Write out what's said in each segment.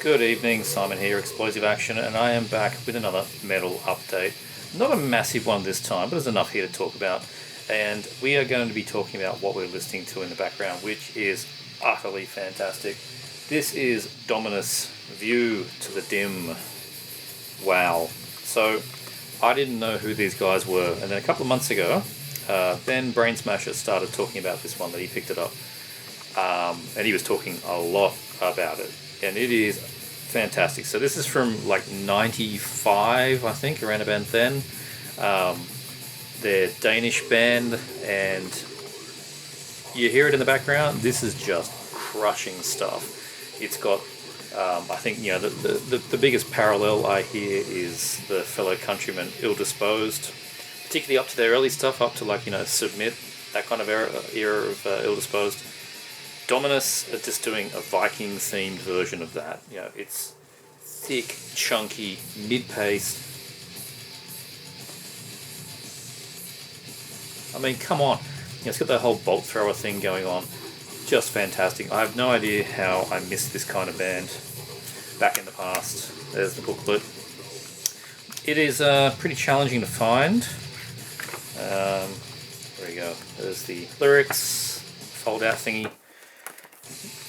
Good evening, Simon here, Explosive Action, and I am back with another metal update. Not a massive one this time, but there's enough here to talk about. And we are going to be talking about what we're listening to in the background, which is utterly fantastic. This is Dominus, View to the Dim. Wow. So, I didn't know who these guys were, and then a couple of months ago, Ben Brainsmasher started talking about this one that he picked it up. And he was talking a lot about it. And it is fantastic. So this is from like 95, I think, around about then. They're Danish band, and you hear it in the background. This is just crushing stuff. It's got, I think, you know, the biggest parallel I hear is the fellow countrymen Ill Disposed, particularly up to their early stuff, up to like, you know, Submit, that kind of era of Ill Disposed. Dominus are just doing a Viking-themed version of that. You know, it's thick, chunky, mid-paced. I mean, come on. You know, it's got that whole bolt thrower thing going on. Just fantastic. I have no idea how I missed this kind of band back in the past. There's the booklet. It is pretty challenging to find. There we go. There's the lyrics, fold-out thingy.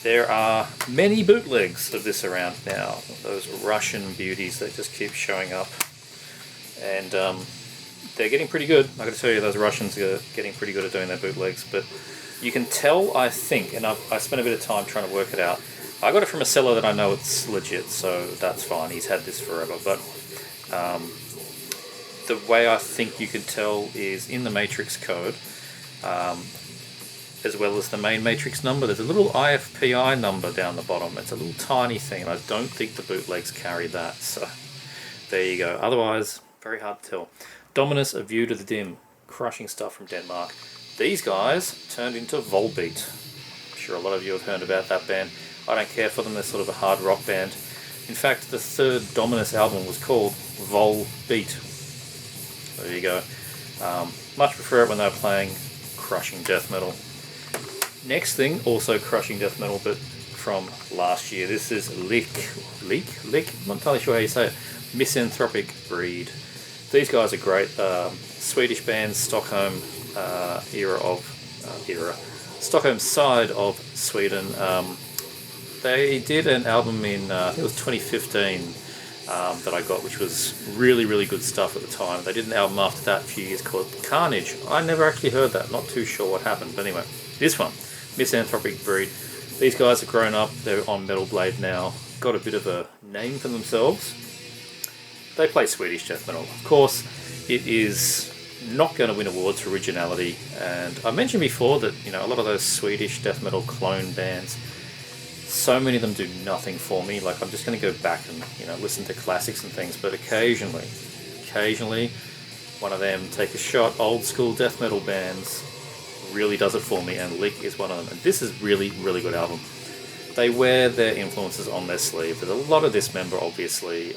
There are many bootlegs of this around now, those Russian beauties that just keep showing up, and they're getting pretty good. I got to tell you, those Russians are getting pretty good at doing their bootlegs, but you can tell, I think, and I spent a bit of time trying to work it out. I got it from a seller that I know it's legit, so that's fine, he's had this forever, but the way I think you could tell is in the matrix code, as well as the main matrix number. There's a little IFPI number down the bottom. It's a little tiny thing, and I don't think the bootlegs carry that, so there you go. Otherwise, very hard to tell. Dominus, A View to the Dim, crushing stuff from Denmark. These guys turned into Volbeat. I'm sure a lot of you have heard about that band. I don't care for them, they're sort of a hard rock band. In fact, the third Dominus album was called Volbeat. There you go. Much prefer it when they're playing crushing death metal. Next thing, also crushing death metal, but from last year. This is Lick? I'm not entirely sure how you say it. Misanthropic Breed. These guys are great. Swedish band, Stockholm Stockholm side of Sweden. They did an album in, I think it was 2015, that I got, which was really, really good stuff at the time. They did an album after that a few years called Carnage. I never actually heard that, not too sure what happened, but anyway, this one. Misanthropic Breed. These guys have grown up, they're on Metal Blade now, got a bit of a name for themselves. They play Swedish death metal. Of course, it is not going to win awards for originality, and I mentioned before that, you know, a lot of those Swedish death metal clone bands, so many of them do nothing for me. Like, I'm just going to go back and, you know, listen to classics and things, but occasionally, one of them take a shot. Old school death metal bands really does it for me, and Lick is one of them. And this is really, really good album. They wear their influences on their sleeve. There's a lot of Dismember, obviously. You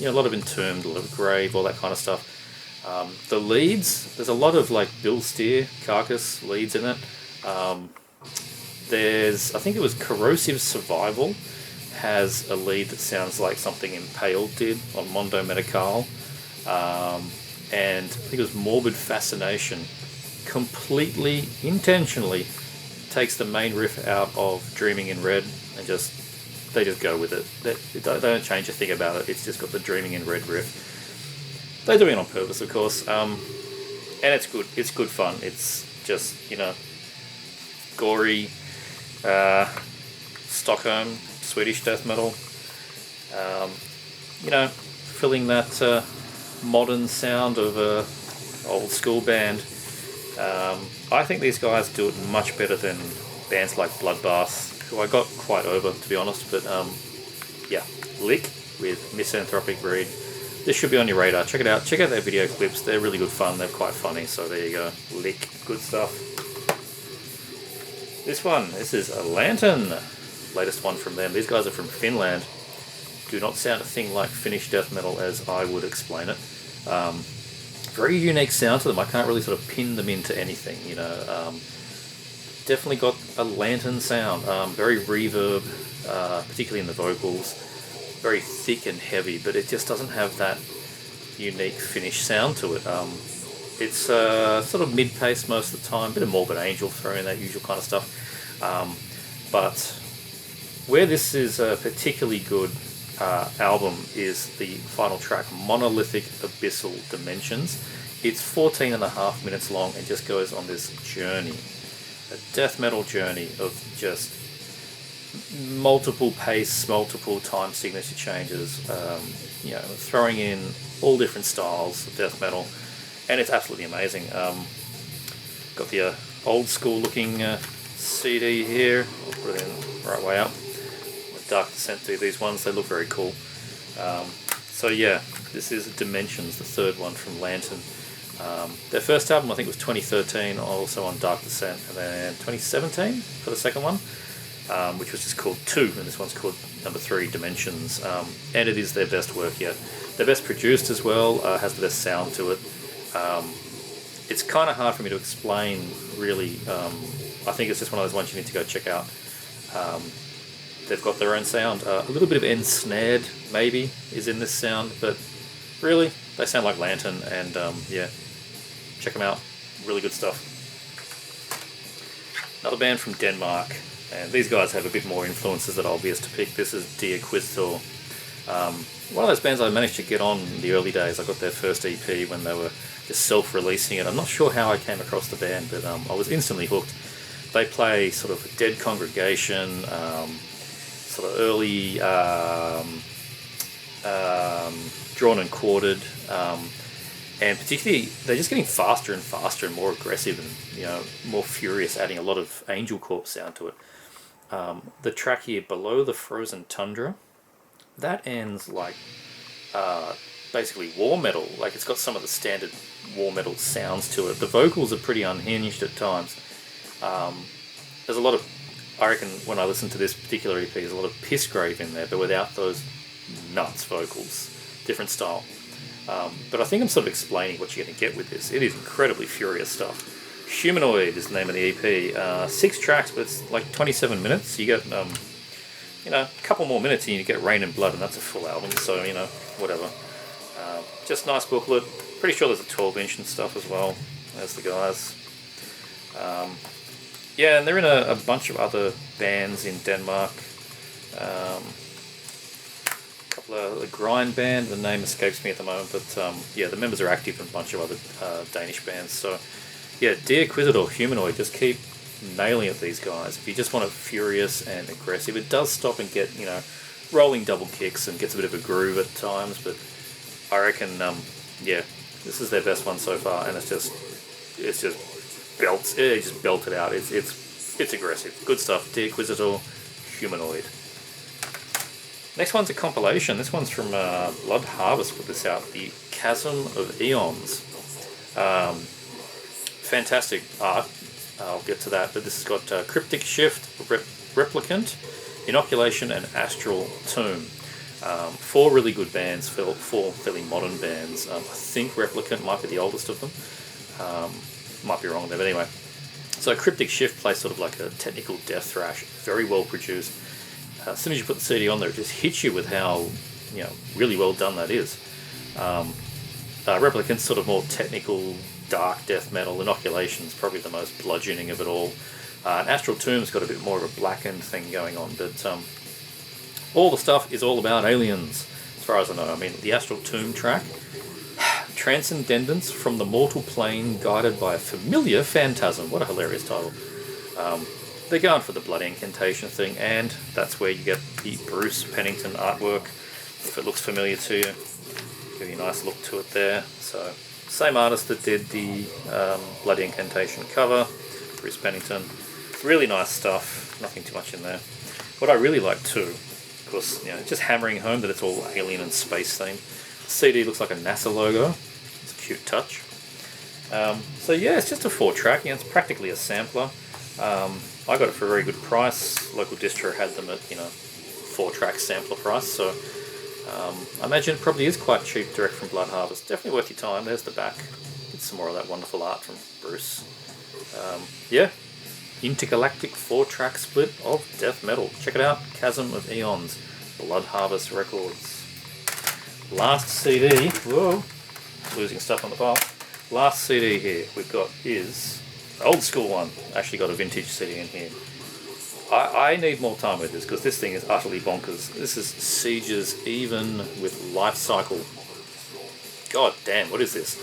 know, a lot of Entombed, a lot of Grave, all that kind of stuff. The leads, there's a lot of like Bill Steer, Carcass leads in it. There's, I think it was Corrosive Survival has a lead that sounds like something Impaled did on Mondo Medical. And I think it was Morbid Fascination completely, intentionally takes the main riff out of Dreaming in Red and they just go with it. They don't change a thing about it. It's just got the Dreaming in Red riff. They're doing it on purpose, of course, and it's good. It's good fun. It's just, you know, gory, Stockholm, Swedish death metal. You know, filling that modern sound of a old school band. I think these guys do it much better than bands like Bloodbath, who I got quite over, to be honest, but yeah, Lick with Misanthropic Breed. This should be on your radar. Check it out. Check out their video clips. They're really good fun. They're quite funny, so there you go. Lick. Good stuff. This is a Lantern. Latest one from them. These guys are from Finland. Do not sound a thing like Finnish death metal as I would explain it. Very unique sound to them. I can't really sort of pin them into anything, you know. Definitely got a Lantern sound. Very reverb, particularly in the vocals. very thick and heavy, but it just doesn't have that unique finish sound to it. It's sort of mid-paced most of the time, bit of Morbid Angel thrown in, that usual kind of stuff. But where this is a particularly good album is the final track, Monolithic Abyssal Dimensions. It's 14.5 minutes long and just goes on this journey, a death metal journey of just multiple pace, multiple time signature changes, you know, throwing in all different styles of death metal, and it's absolutely amazing. Got the old school looking CD here. I'll put it in the right way up. Dark Descent do these ones, they look very cool. So yeah, this is Dimensions, the third one from Lantern. Their first album I think was 2013, also on Dark Descent, and then 2017 for the second one, which was just called 2, and this one's called number 3, Dimensions. And it is their best work yet. They're best produced as well, has the best sound to it. It's kind of hard for me to explain, really. I think it's just one of those ones you need to go check out. They've got their own sound. A little bit of ensnared, maybe, is in this sound, but really, they sound like Lantern, and yeah, check them out. Really good stuff. Another band from Denmark, and these guys have a bit more influences that are obvious to pick. This is Quistor. One of those bands I managed to get on in the early days. I got their first EP when they were just self-releasing it. I'm not sure how I came across the band, but I was instantly hooked. They play sort of a Dead Congregation, sort of early Drawn and Quartered, and particularly they're just getting faster and faster and more aggressive and, you know, more furious, adding a lot of Angel Corpse sound to it. The track here, Below the Frozen Tundra, that ends like basically war metal. Like, it's got some of the standard war metal sounds to it. The vocals are pretty unhinged at times. There's a lot of, I reckon, when I listen to this particular EP, there's a lot of piss grave in there, but without those nuts vocals. Different style. But I think I'm sort of explaining what you're going to get with this. It is incredibly furious stuff. Humanoid is the name of the EP. 6 tracks, but it's like 27 minutes. You get, you know, a couple more minutes and you get Rain and Blood, and that's a full album, so, you know, whatever. Just nice booklet. Pretty sure there's a 12-inch and stuff as well. There's the guys. Yeah, and they're in a bunch of other bands in Denmark. A couple of the grind band, the name escapes me at the moment, but yeah, the members are active in a bunch of other Danish bands. So yeah, Quistor, Humanoid, just keep nailing at these guys. If you just want it furious and aggressive, it does stop and get, you know, rolling double kicks and gets a bit of a groove at times, but I reckon, yeah, this is their best one so far, and it's just belts. They just belt it out. It's aggressive. Good stuff. Quistor, Humanoid. Next one's a compilation. This one's from Blood Harvest. Put this out. The Chasm of Eons. Fantastic art. I'll get to that. But this has got Cryptic Shift, Replicant, Inoculation, and Astral Tomb. 4 really good bands. 4 fairly modern bands. I think Replicant might be the oldest of them. Might be wrong there, but anyway. So Cryptic Shift plays sort of like a technical death thrash, very well produced. As soon as you put the CD on there, it just hits you with how, you know, really well done that is. Replicant's sort of more technical, dark death metal. Inoculation's probably the most bludgeoning of it all. And Astral Tomb's got a bit more of a blackened thing going on, but all the stuff is all about aliens, as far as I know. I mean, the Astral Tomb track, Transcendence from the Mortal Plane Guided by a Familiar Phantasm. What a hilarious title. They're going for the blood incantation thing, and that's where you get the Bruce Pennington artwork. If it looks familiar to you, give you a nice look to it there. So, same artist that did the blood incantation cover, Bruce Pennington. Really nice stuff, nothing too much in there. What I really like too, of course, you know, just hammering home that it's all alien and space themed. The CD looks like a NASA logo. It's a cute touch. So yeah, it's just a 4-track, and it's practically a sampler. I got it for a very good price. Local distro had them at, you know, 4-track sampler price, so I imagine it probably is quite cheap direct from Blood Harvest. Definitely worth your time. There's the back. Get some more of that wonderful art from Bruce. Yeah, intergalactic 4-track split of death metal. Check it out, Chasm of Eons. Blood Harvest Records. Last CD, whoa, losing stuff on the pile. Last CD here we've got is the old school one. Actually got a vintage CD in here. I need more time with this because this thing is utterly bonkers. This is Siege's Even with Life Cycle. God damn, what is this?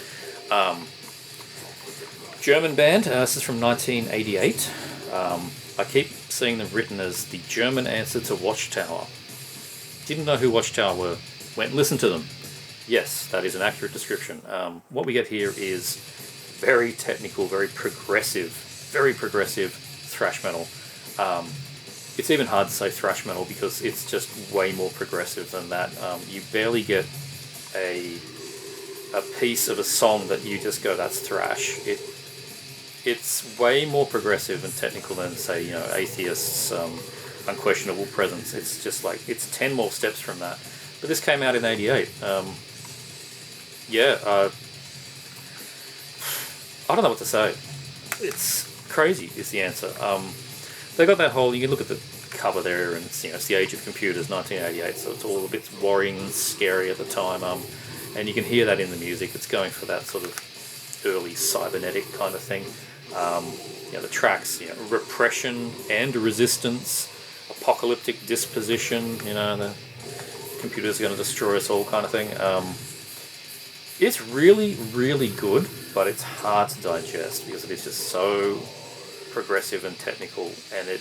German band. This is from 1988. I keep seeing them written as the German answer to Watchtower. Didn't know who Watchtower were. Went and listened to them. Yes, that is an accurate description. What we get here is very technical, very progressive thrash metal. It's even hard to say thrash metal because it's just way more progressive than that. You barely get a piece of a song that you just go, that's thrash. It's way more progressive and technical than, say, Atheist's Unquestionable Presence. It's just like, it's 10 more steps from that. But this came out in '88. I don't know what to say. It's crazy is the answer. They got that whole, you can look at the cover there, and it's the age of computers, 1988, so it's all a bit worrying and scary at the time. And you can hear that in the music. It's going for that sort of early cybernetic kind of thing. The tracks, repression and resistance, apocalyptic disposition, the computer's going to destroy us all kind of thing. It's really, really good, but it's hard to digest because it is just so progressive and technical, and it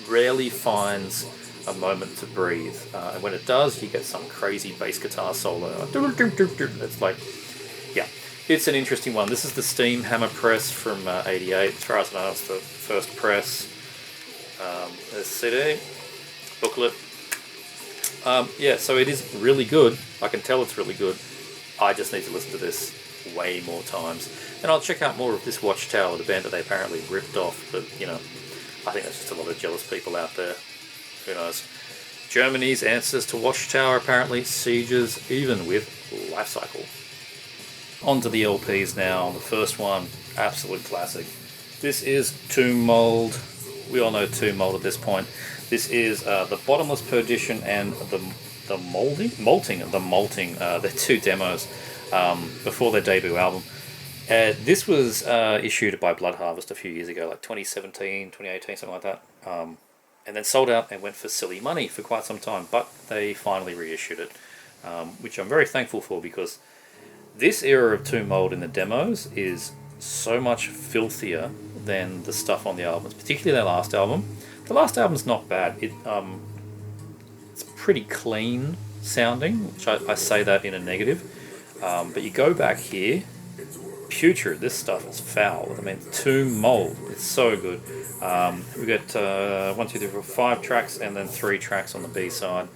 rarely finds a moment to breathe. And when it does, you get some crazy bass guitar solo. It's like, yeah, it's an interesting one. This is the Steam Hammer Press from '88. As far as I know, it's the first press. There's CD, booklet. So it is really good. I can tell it's really good. I just need to listen to this way more times. And I'll check out more of this Watchtower, the band that they apparently ripped off, but, I think that's just a lot of jealous people out there. Who knows? Germany's answers to Watchtower, apparently, Siege's Even with Life Cycle. On to the LPs now. The first one, absolute classic. This is Tomb Mold. We all know Tomb Mold at this point. This is the Bottomless Perdition and the Molting. They're two demos before their debut album. This was issued by Blood Harvest a few years ago, like 2017, 2018, something like that. And then sold out and went for silly money for quite some time. But they finally reissued it, which I'm very thankful for, because this era of Tomb Mold in the demos is so much filthier than the stuff on the albums, particularly their last album. The last album's not bad. It's pretty clean sounding, which I say that in a negative. But you go back here, putrid, this stuff is foul. I mean, Tomb Mold, it's so good. We got 1, 2, 3, 4, 5 tracks and then 3 tracks on the B-side.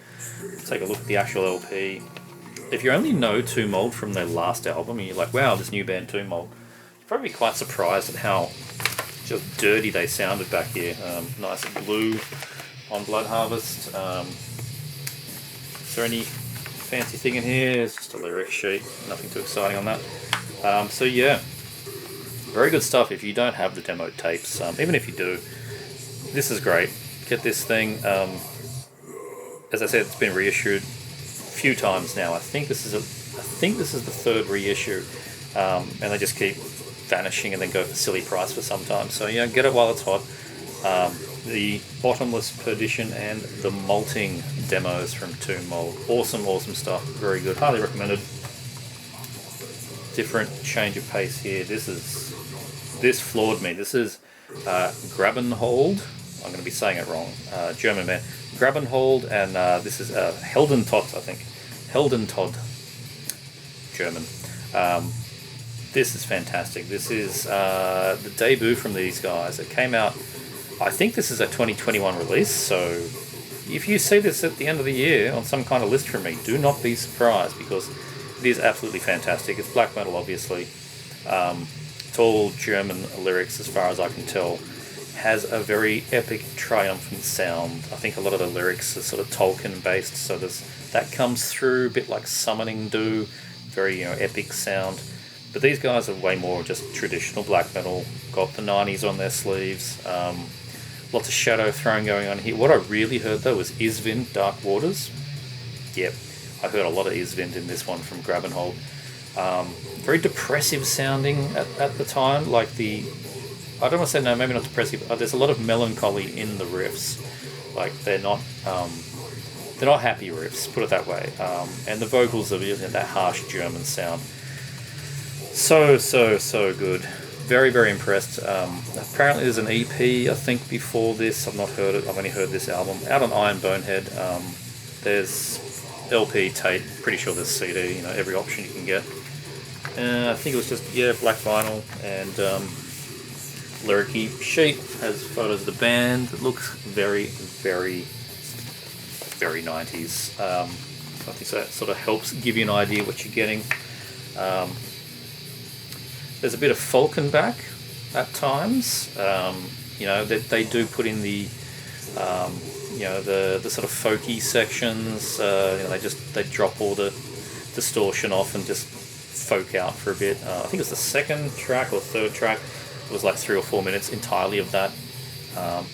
Let's take a look at the actual LP. If you only know Tomb Mold from their last album and you're like, wow, this new band Tomb Mold, you're probably quite surprised at how just dirty they sounded back here. Nice blue on Blood Harvest. Is there any fancy thing in here? It's just a lyric sheet, nothing too exciting on that. So yeah, very good stuff. If you don't have the demo tapes, even if you do, this is great. Get this thing. As I said, it's been reissued a few times now. I think this is the third reissue, and they just keep vanishing and then go for silly price for some time. So yeah, get it while it's hot. The Bottomless Perdition and the Molting demos from Tomb Mold. Awesome stuff. Very good. Highly recommended. Different change of pace here. This floored me. This is Grabenhold. I'm going to be saying it wrong. German band. Grabenhold, and this is Heldentod, I think. Heldentod. German. This is fantastic. This is the debut from these guys. It came out, I think this is a 2021 release, so if you see this at the end of the year on some kind of list from me, do not be surprised, because it is absolutely fantastic. It's black metal, obviously. It's all German lyrics as far as I can tell. Has a very epic, triumphant sound. I think a lot of the lyrics are sort of Tolkien based, so that comes through a bit like Summoning do. Very epic sound. But these guys are way more just traditional black metal. Got the 90s on their sleeves. Lots of shadow throwing going on here. What I really heard though was Isvind Dark Waters. Yep, I heard a lot of Isvind in this one from Grab and Hold. Very depressive sounding at the time. Like I don't want to say no, maybe not depressive. There's a lot of melancholy in the riffs. Like they're not happy riffs, put it that way. And the vocals are that harsh German sound. So good. Very, very impressed. Apparently there's an EP, I think, before this. I've not heard it. I've only heard this album. Out on Iron Bonehead. There's LP, tape. Pretty sure there's CD. Every option you can get. I think it was just, black vinyl and lyric-y sheet. Has photos of the band. It looks very, very, very 90s. I think so that sort of helps give you an idea what you're getting. There's a bit of Falkenbach at times. They do put in the the sort of folky sections. They drop all the distortion off and just folk out for a bit. I think it was the second track or third track. It was like 3 or 4 minutes entirely of that.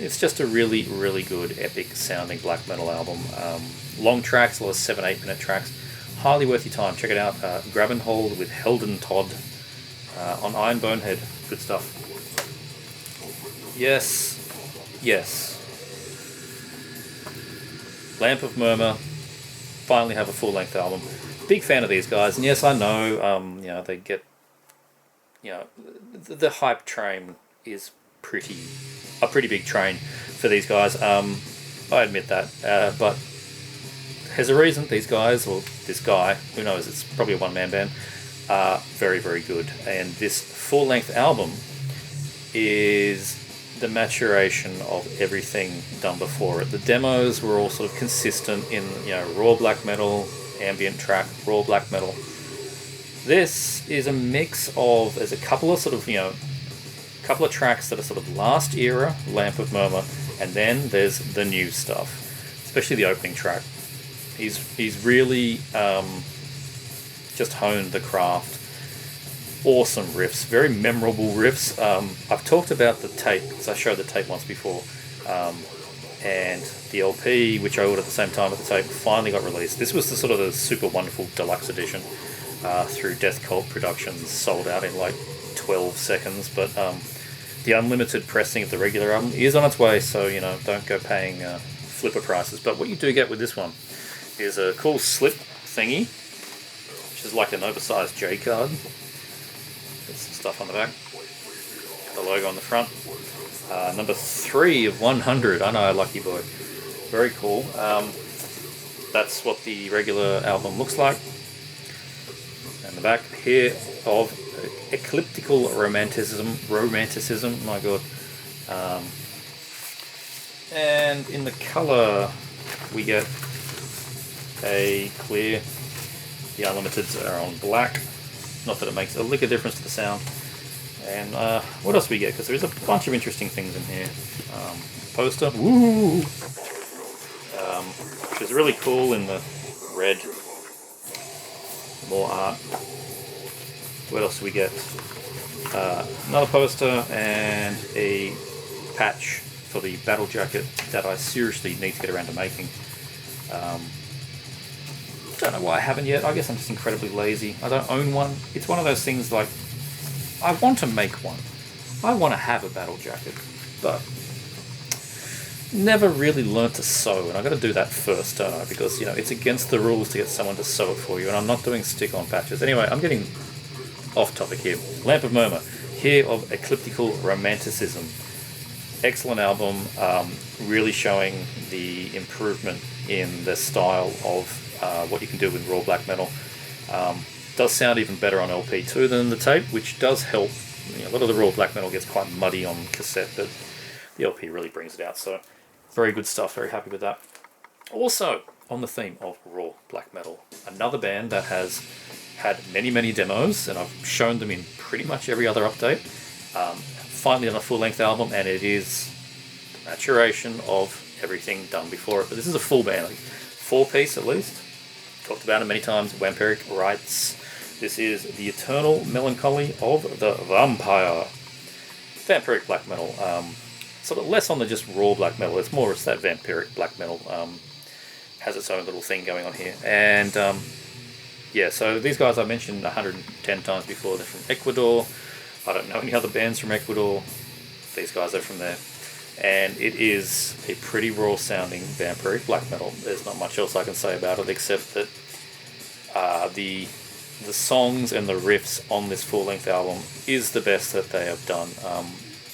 It's just a really, really good, epic sounding black metal album. Long tracks, a lot of 7-8 minute tracks. Highly worth your time. Check it out. Grab and Hold with Helden Todd on Iron Bonehead. Good stuff. Yes. Lamp of Murmur. Finally have a full length album. Big fan of these guys, and yes, I know. They get. The hype train is a pretty big train for these guys. I admit that, but there's a reason these guys, or this guy, who knows, it's probably a one-man band, are very, very good. And this full-length album is the maturation of everything done before it. The demos were all sort of consistent in, raw black metal, ambient track, raw black metal. This is a mix of, there's a couple of sort of, couple of tracks that are sort of last era, Lamp of Murmur, and then there's the new stuff, especially the opening track. He's really just honed the craft. Awesome riffs, very memorable riffs. I've talked about the tape, because I showed the tape once before, and the LP, which I ordered at the same time as the tape, finally got released. This was the sort of the super wonderful deluxe edition through Death Cult Productions, sold out in like 12 seconds, but the unlimited pressing of the regular album is on its way, so don't go paying flipper prices. But what you do get with this one is a cool slip thingy, which is like an oversized J card. There's some stuff on the back, the logo on the front. Number 3 of 100. I know, lucky boy. Very cool. That's what the regular album looks like. And the back here of Ecliptical Romanticism, my god. And in the colour we get a clear. The Unlimiteds are on black. Not that it makes a lick of difference to the sound. And what else we get? Because there's a bunch of interesting things in here. Poster, woo! Which is really cool in the red. More art. What else do we get? Another poster and a patch for the battle jacket that I seriously need to get around to making. Don't know why I haven't yet. I guess I'm just incredibly lazy. I don't own one. It's one of those things like, I want to make one. I want to have a battle jacket, but never really learnt to sew, and I've got to do that first, don't I? Because, it's against the rules to get someone to sew it for you, and I'm not doing stick-on patches. Anyway, I'm getting off topic here. Lamp of Murmur, here of Ecliptical Romanticism. Excellent album, really showing the improvement in the style of what you can do with raw black metal. Does sound even better on LP too than the tape, which does help. A lot of the raw black metal gets quite muddy on cassette, but the LP really brings it out. So very good stuff, very happy with that. Also, on the theme of raw black metal, another band that has had many, many demos, and I've shown them in pretty much every other update. Finally on a full-length album, and it is the maturation of everything done before it. But this is a full band, like 4-piece at least. Talked about it many times. Vampiric writes, this is the eternal melancholy of the vampire. Vampiric black metal. sort of less on the just raw black metal. It's more it's that vampiric black metal. Has its own little thing going on here. And yeah, so these guys I mentioned 110 times before. They're from Ecuador. I don't know any other bands from Ecuador. These guys are from there. And it is a pretty raw sounding vampiric black metal. There's not much else I can say about it except that the songs and the riffs on this full-length album is the best that they have done.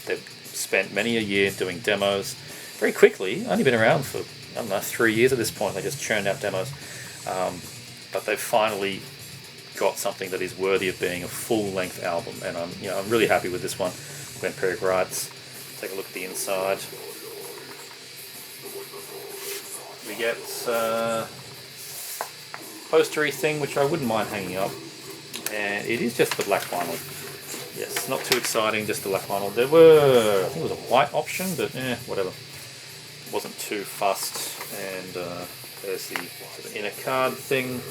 They've spent many a year doing demos very quickly. Only been around for, I don't know, 3 years at this point. They just churned out demos. But they've finally got something that is worthy of being a full-length album, and I'm really happy with this one. Vampiric Rites. Take a look at the inside. We get postery thing, which I wouldn't mind hanging up, and it is just the black vinyl. Yes, not too exciting, just the black vinyl. There were, I think it was a white option, but whatever. Wasn't too fussed. And there's the sort of inner card thing.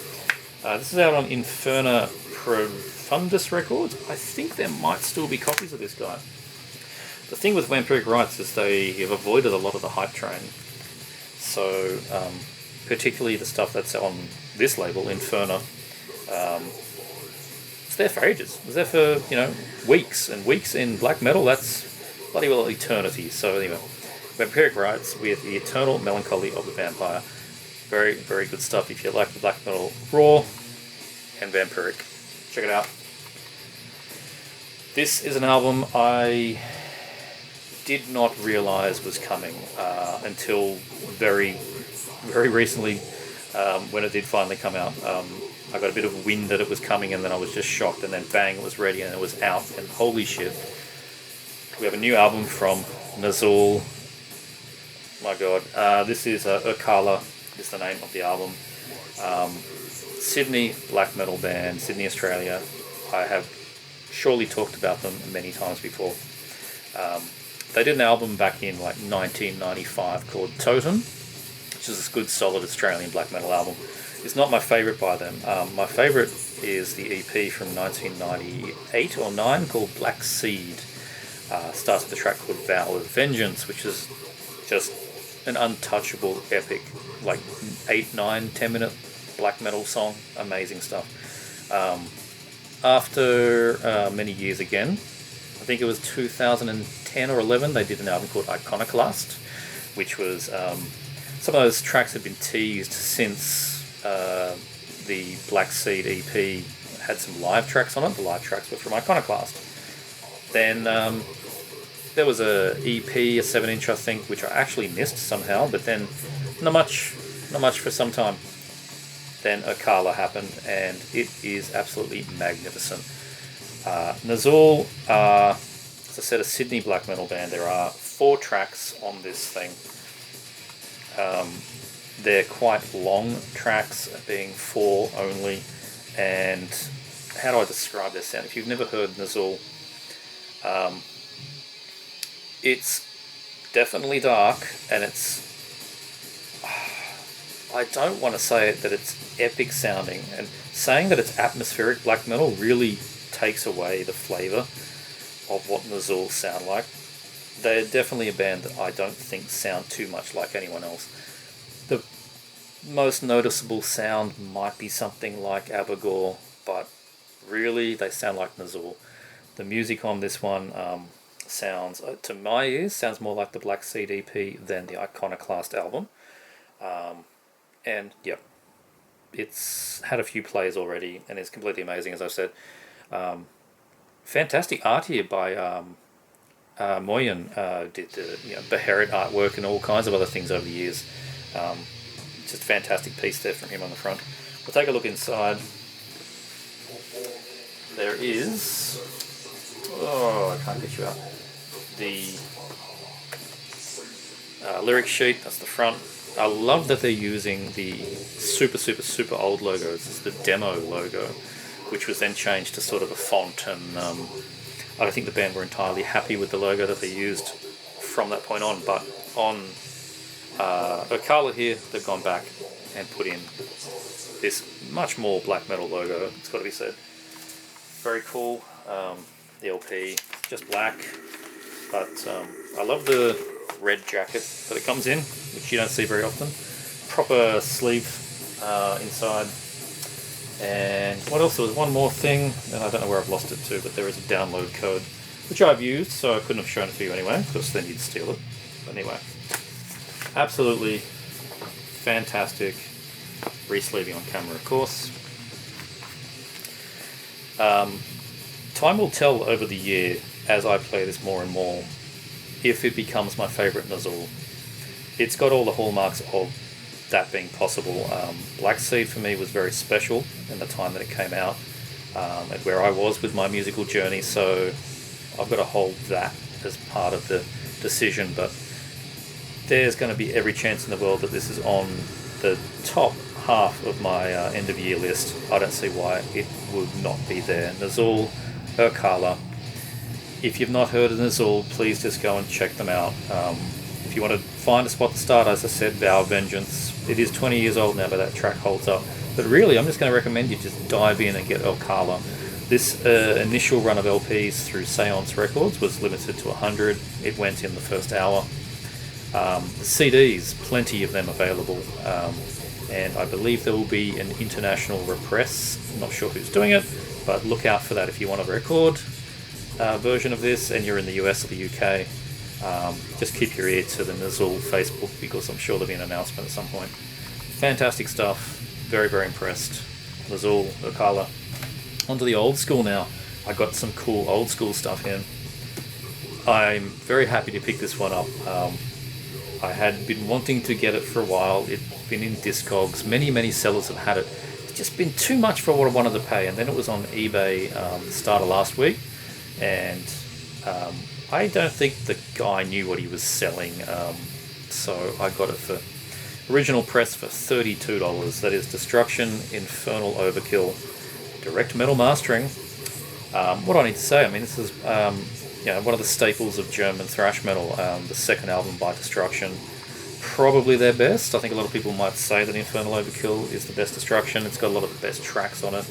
This is out on Infernal Profundus Records. I think there might still be copies of this guy. The thing with Vampiric Rites is they have avoided a lot of the hype train. So, particularly the stuff that's on this label, Inferno, it's there for ages. It was there for, weeks and weeks in black metal. That's bloody well eternity. So anyway, Vampiric Rites with the Eternal Melancholy of the Vampire. Very, very good stuff if you like the black metal raw and vampiric. Check it out. This is an album I did not realise was coming until very, very recently when it did finally come out. I got a bit of wind that it was coming, and then I was just shocked, and then bang, it was ready and it was out, and holy shit. We have a new album from Nazul. My god. This is Urkala is the name of the album. Sydney black metal band, Sydney, Australia. I have surely talked about them many times before. They did an album back in 1995 called Totem, which is a good solid Australian black metal album. It's not my favourite by them. My favourite is the EP from 1998 or 9 called Black Seed. Starts with a track called Vow of Vengeance, which is just an untouchable epic 8, 9, 10 minute black metal song. Amazing stuff. After many years again, I think it was 2010 or 11, they did an album called Iconoclast, which was some of those tracks had been teased since the Black Seed EP had some live tracks on it. The live tracks were from Iconoclast. Then there was a EP, a 7-inch I think, which I actually missed somehow, but then not much for some time. Then Urkala happened, and it is absolutely magnificent. Nazul are, as I said, a Sydney black metal band. There are 4 tracks on this thing. They're quite long tracks, being 4 only, and how do I describe their sound? If you've never heard Nazul, it's definitely dark, and it's, I don't want to say it that it's epic sounding, and saying that it's atmospheric black metal really takes away the flavour of what Nazul sound like. They're definitely a band that I don't think sound too much like anyone else. The most noticeable sound might be something like Abagor, but really they sound like Nazul. The music on this one sounds, to my ears, sounds more like the Black Seed EP than the Iconoclast album. And yeah, it's had a few plays already and it's completely amazing, as I've said. Fantastic art here by Moyen. Did the Beherit artwork and all kinds of other things over the years. Just a fantastic piece there from him on the front. We'll take a look inside. There is, I can't get you out, the lyric sheet. That's the front. I love that they're using the super old logo. This is the demo logo, which was then changed to sort of a font, and I don't think the band were entirely happy with the logo that they used from that point on, but on Urkala here, they've gone back and put in this much more black metal logo, it's got to be said. Very cool. The LP, just black, but I love the red jacket that it comes in, which you don't see very often. Proper sleeve inside. And what else? There was one more thing, and I don't know where I've lost it to, but there is a download code, which I've used, so I couldn't have shown it to you anyway, because then you'd steal it. But anyway, absolutely fantastic re-sleeving on camera, of course. Time will tell over the year, as I play this more and more, if it becomes my favourite Nazul. It's got all the hallmarks of that being possible. Black Seed for me was very special in the time that it came out, and where I was with my musical journey, so I've got to hold that as part of the decision. But there's going to be every chance in the world that this is on the top half of my end of year list. I don't see why it would not be there. Nazul, Urkala. If you've not heard of Nazul, please just go and check them out. If you want to find a spot to start, as I said, Vow of Vengeance. It is 20 years old now, but that track holds up. But really, I'm just going to recommend you just dive in and get Urkala. This initial run of LPs through Seance Records was limited to 100. It went in the first hour. CDs, plenty of them available. And I believe there will be an international repress. I'm not sure who's doing it, but look out for that if you want a record version of this and you're in the US or the UK. Just keep your ear to the Nazul Facebook, because I'm sure there'll be an announcement at some point. Fantastic stuff. Very, very impressed. Nazul, Urkala. Onto the old school now. I got some cool old school stuff in. I'm very happy to pick this one up. I had been wanting to get it for a while. It's been in Discogs. Many sellers have had it. It's just been too much for what I wanted to pay. And then it was on eBay the start of last week. And I don't think the guy knew what he was selling. So I got it for original press for $32. That is Destruction, Infernal Overkill, direct metal mastering. What do I need to say? I mean, this is one of the staples of German thrash metal. The second album by Destruction, probably their best. I think a lot of people might say that Infernal Overkill is the best Destruction. It's got a lot of the best tracks on it.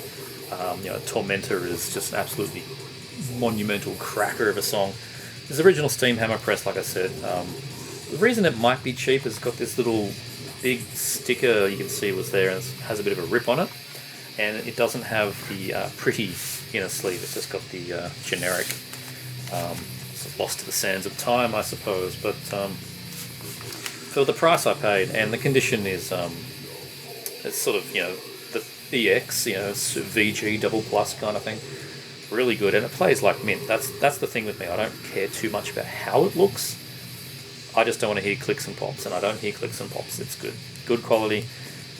Tormentor is just an absolutely monumental cracker of a song. This original Steam Hammer press, like I said. The reason it might be cheap is it's got this little big sticker you can see was there, and it has a bit of a rip on it. And it doesn't have the pretty inner sleeve. It's just got the generic. It's lost to the sands of time, I suppose. But for the price I paid, and the condition is, it's sort of the EX, it's VG double plus kind of thing. Really good, and it plays like mint. That's the thing with me. I don't care too much about how it looks. I just don't want to hear clicks and pops, and I don't hear clicks and pops. It's good quality,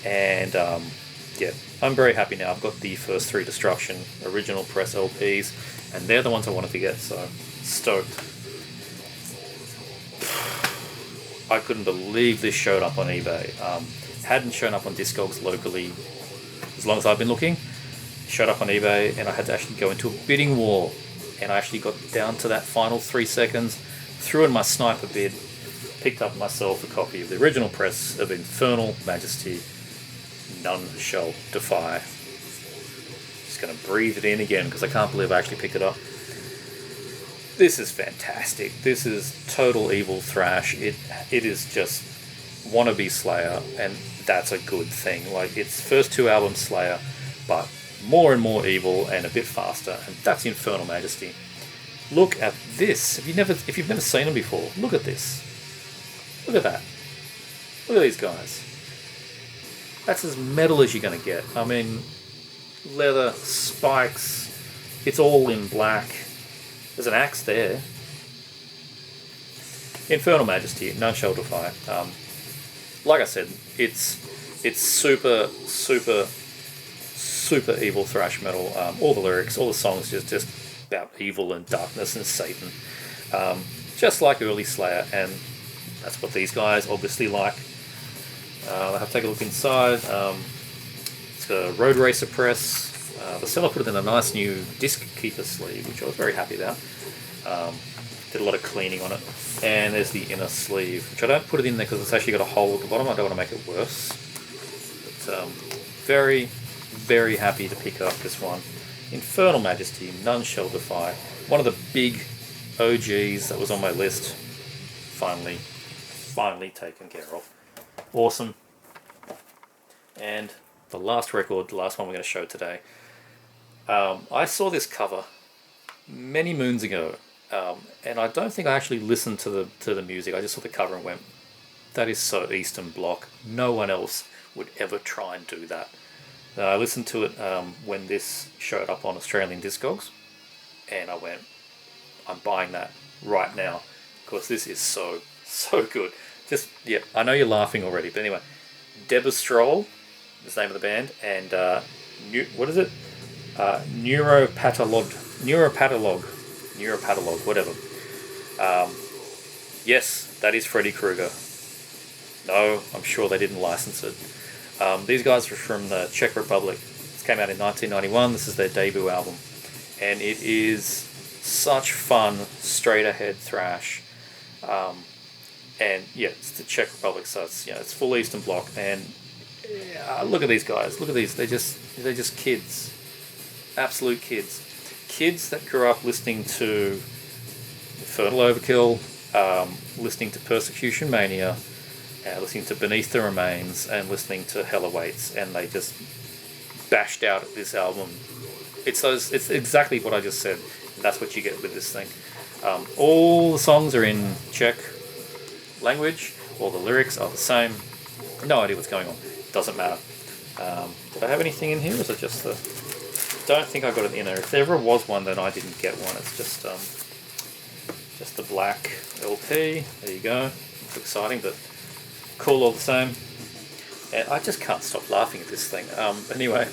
and I'm very happy now. I've got the first 3 Destruction original press LPs, and they're the ones I wanted to get, so stoked. I couldn't believe this showed up on eBay. Hadn't shown up on Discogs locally as long as I've been looking. Showed up on eBay, and I had to actually go into a bidding war, and I actually got down to that final 3 seconds, threw in my sniper bid, picked up myself a copy of the original press of Infernal Majesty, None Shall Defy. Just going to breathe it in again because I can't believe I actually picked it up. This is fantastic. This is total evil thrash. It is just wannabe Slayer, and that's a good thing. Like, its first 2 albums Slayer, but more and more evil and a bit faster, and that's Infernal Majesty. Look at this. If you've never seen them before, look at this. Look at that. Look at these guys. That's as metal as you're going to get. I mean, leather, spikes, it's all in black. There's an axe there. Infernal Majesty, None Shall Defy. Like I said, it's super evil thrash metal. All the lyrics, all the songs, just about evil and darkness and Satan. Just like early Slayer, and that's what these guys obviously like. I'll have to take a look inside. It's got a Road Racer press. The seller put it in a nice new disc keeper sleeve, which I was very happy about. Did a lot of cleaning on it. And there's the inner sleeve, which I don't put it in there because it's actually got a hole at the bottom. I don't want to make it worse. But very, very happy to pick up this one. Infernal Majesty, None Shall Defy. One of the big OGs that was on my list finally finally taken care of. Awesome. And the last record, the last one we're going to show today. I saw this cover many moons ago, and I don't think I actually listened to the music. I just saw the cover and went, that is so Eastern Bloc. No one else would ever try and do that. I listened to it when this showed up on Australian Discogs, and I went, I'm buying that right now, because this is so good. Just, yeah, I know you're laughing already, but anyway, Debestrol is the name of the band, and what is it? Neuropatholog, whatever. Yes, that is Freddy Krueger. No, I'm sure they didn't license it. These guys are from the Czech Republic. This came out in 1991. This is their debut album, and it is such fun, straight ahead thrash. And yeah, it's the Czech Republic, so it's, it's full Eastern Bloc. And look at these guys. Look at these. They're just kids, absolute kids that grew up listening to Infernal Overkill, listening to Persecution Mania, listening to Beneath the Remains, and listening to Hell Awaits, and they just bashed out this album. It's exactly what I just said. That's what you get with this thing. All the songs are in Czech language. All the lyrics are the same. No idea what's going on. Doesn't matter. Did I have anything in here? Or is it just the... Don't think I got it in there. If there ever was one, then I didn't get one. It's just the black LP. There you go. It's exciting, but cool all the same. And I just can't stop laughing at this thing. Anyway,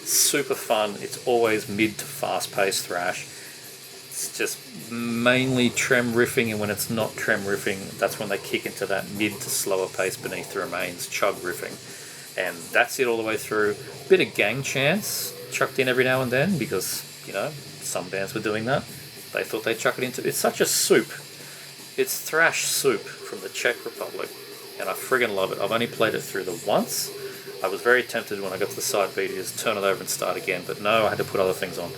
super fun. It's always mid to fast-paced thrash. It's just mainly trem riffing, and when it's not trem riffing, that's when they kick into that mid to slower pace Beneath the Remains chug riffing. And that's it all the way through. Bit of gang chants chucked in every now and then, because, some bands were doing that. They thought they'd chuck it into... It's such a soup. It's thrash soup from the Czech Republic, and I friggin' love it. I've only played it through the once. I was very tempted when I got to the side B to just turn it over and start again, but no, I had to put other things on.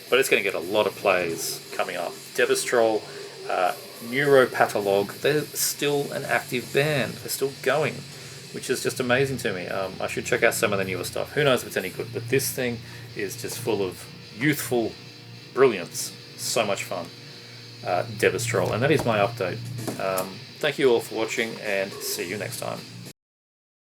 But it's going to get a lot of plays coming up. Debestrol, Neuropatholog, they're still an active band. They're still going, which is just amazing to me. I should check out some of the newer stuff. Who knows if it's any good, but this thing is just full of youthful brilliance. So much fun. Debestrol, and that is my update. Thank you all for watching, and see you next time.